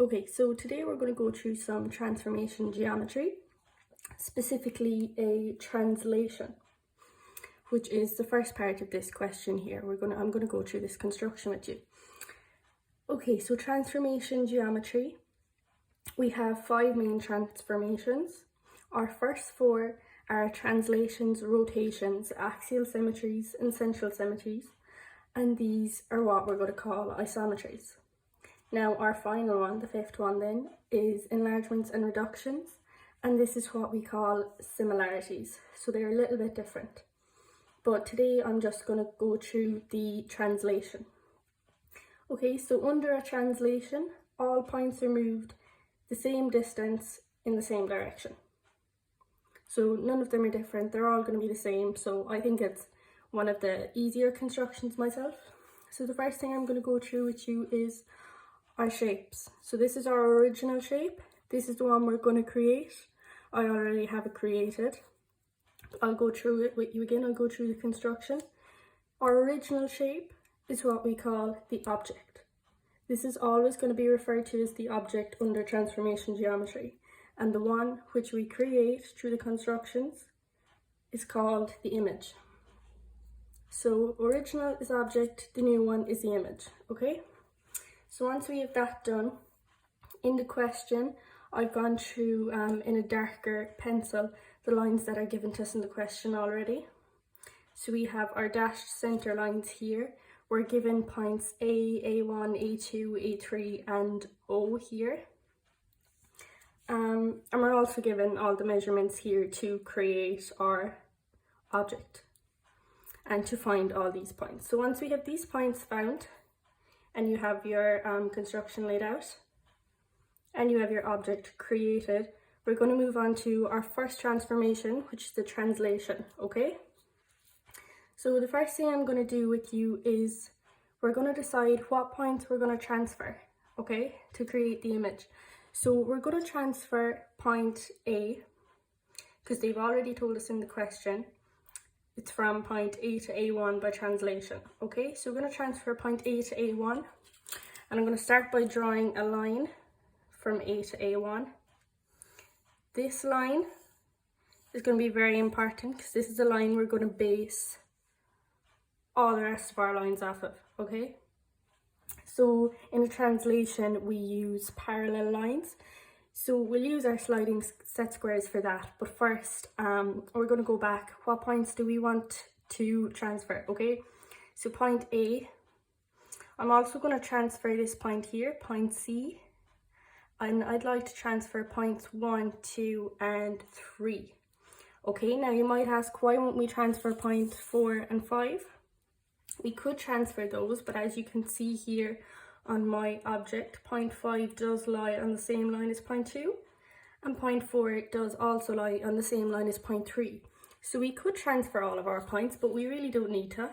Okay, so today we're going to go through some transformation geometry, specifically a translation, which is the first part of this question here. I'm going to go through this construction with you. Okay, so transformation geometry, we have 5 main transformations. Our first 4 are translations, rotations, axial symmetries, and central symmetries, and these are what we're going to call isometries. Now our final one, the 5th one then, is enlargements and reductions, and this is what we call similarities. So they're a little bit different. But today I'm just going to go through the translation. Okay, so under a translation, all points are moved the same distance in the same direction. So none of them are different, they're all going to be the same, so I think it's one of the easier constructions myself. So the first thing I'm going to go through with you is our shapes. So this is our original shape. This is the one we're going to create. I already have it created. I'll go through it with you again. I'll go through the construction. Our original shape is what we call the object. This is always going to be referred to as the object under transformation geometry. And the one which we create through the constructions is called the image. So original is object, the new one is the image, okay? So once we have that done, in the question, I've gone through in a darker pencil the lines that are given to us in the question already. So we have our dashed center lines here. We're given points A, A1, A2, A3 and O here. And we're also given all the measurements here to create our object and to find all these points. So once we have these points found, and you have your construction laid out, and you have your object created, we're going to move on to our first transformation, which is the translation, okay? So the first thing I'm going to do with you is we're going to decide what points we're going to transfer, okay, to create the image. So we're going to transfer point A, because they've already told us in the question, it's from point A to A1 by translation, okay? So we're going to transfer point A to A1, and I'm going to start by drawing a line from A to A1. This line is going to be very important because this is the line we're going to base all the rest of our lines off of, okay? So in a translation, we use parallel lines. So we'll use our sliding set squares for that. But first, we're going to go back. What points do we want to transfer, okay? So point A, I'm also going to transfer this point here, point C. And I'd like to transfer points 1, 2, and 3. Okay, now you might ask, why won't we transfer point 4 and 5? We could transfer those, but as you can see here on my object, point 5 does lie on the same line as point 2, and point 4 does also lie on the same line as point 3. So we could transfer all of our points, but we really don't need to.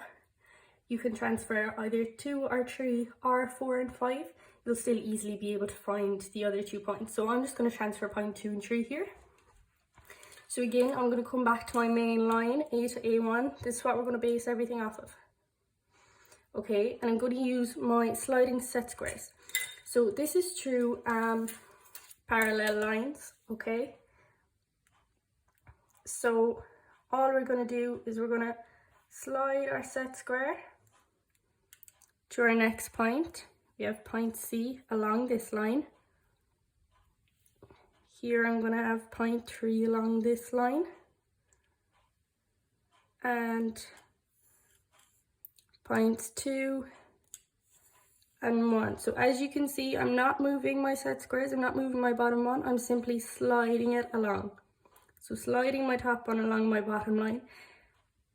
You can transfer either 2 or 3 or 4 and 5. You'll still easily be able to find the other 2 points. So I'm just going to transfer point 2 and 3 here. So again, I'm going to come back to my main line, A to A1. This is what we're going to base everything off of. Okay, and I'm going to use my sliding set squares. So this is through parallel lines, okay? So all we're going to do is we're going to slide our set square to our next point. We have point C along this line. Here I'm going to have point 3 along this line. And points 2 and 1. So as you can see, I'm not moving my set squares, I'm not moving my bottom one, I'm simply sliding it along. So sliding my top one along my bottom line,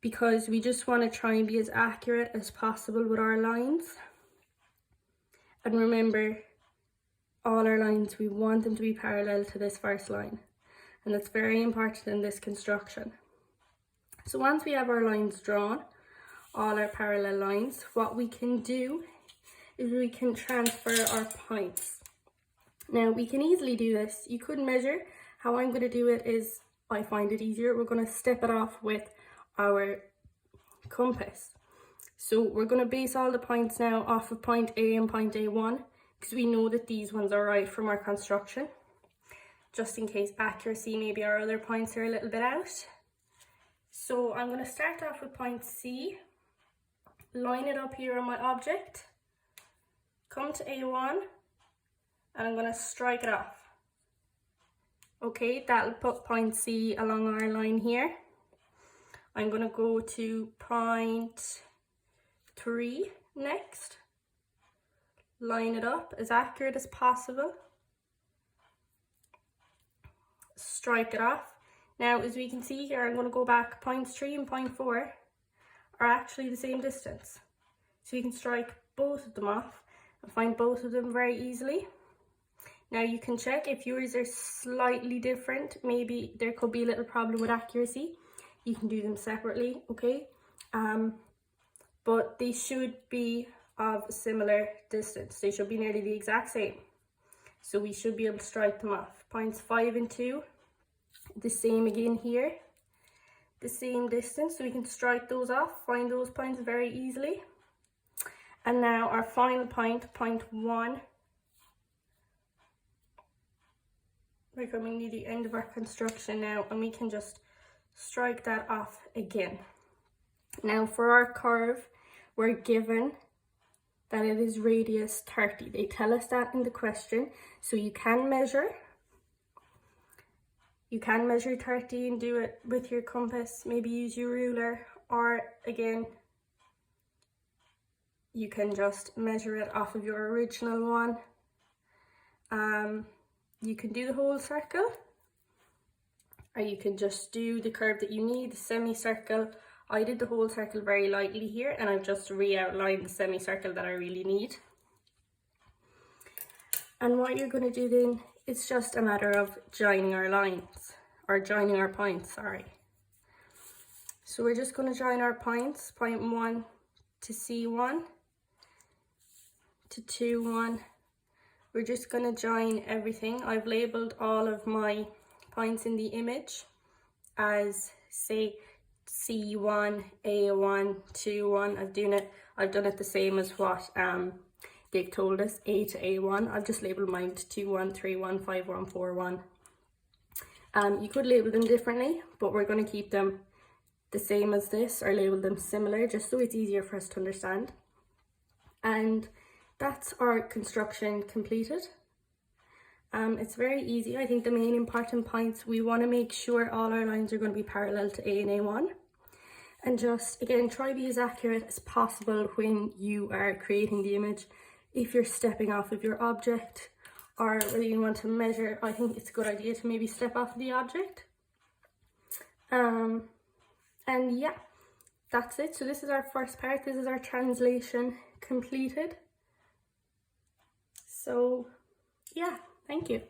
because we just want to try and be as accurate as possible with our lines. And remember, all our lines, we want them to be parallel to this first line. And that's very important in this construction. So once we have our lines drawn, all our parallel lines, what we can do is we can transfer our points. Now we can easily do this. You could measure. How I'm going to do it is, I find it easier, we're going to step it off with our compass. So we're going to base all the points now off of point A and point A1. because we know that these ones are right from our construction. Just in case accuracy, maybe our other points are a little bit out. So I'm going to start off with point C, line it up here on my object, come to A1, and I'm going to strike it off. Okay, that'll put point C along our line here. I'm going to go to point 3 next, line it up as accurate as possible, strike it off. Now, as we can see here, I'm going to go back. Points 3 and point 4 are actually the same distance. So you can strike both of them off and find both of them very easily. Now you can check if yours are slightly different. Maybe there could be a little problem with accuracy. You can do them separately, okay? But they should be of a similar distance. They should be nearly the exact same. So we should be able to strike them off. Points 5 and 2. The same again here, the same distance, so we can strike those off, find those points very easily. And now our final point, point 1. We're coming near the end of our construction now, and we can just strike that off again. Now for our curve, we're given that it is radius 30. They tell us that in the question, so you can measure. You can measure 30 and do it with your compass, maybe use your ruler, or again, you can just measure it off of your original one. You can do the whole circle, or you can just do the curve that you need, the semicircle. I did the whole circle very lightly here, and I've just re-outlined the semicircle that I really need. And what you're going to do then, it's just a matter of joining our lines, or joining our points, sorry. So we're just going to join our points, point 1 to C1, to 2, 1. We're just going to join everything. I've labelled all of my points in the image as, say, C1, A1, 2, 1. I've done it the same as what they've told us, A to A1. I've just labelled mine to 2, 1, 3, 1, 5, 1, 4, 1. You could label them differently, but we're going to keep them the same as this, or label them similar, just so it's easier for us to understand. And that's our construction completed. It's very easy. I think the main important points, we want to make sure all our lines are going to be parallel to A and A1. And just, again, try to be as accurate as possible when you are creating the image. If you're stepping off of your object, or whether you want to measure, I think it's a good idea to maybe step off of the object. And yeah, that's it. So this is our first part. This is our translation completed. So yeah, thank you.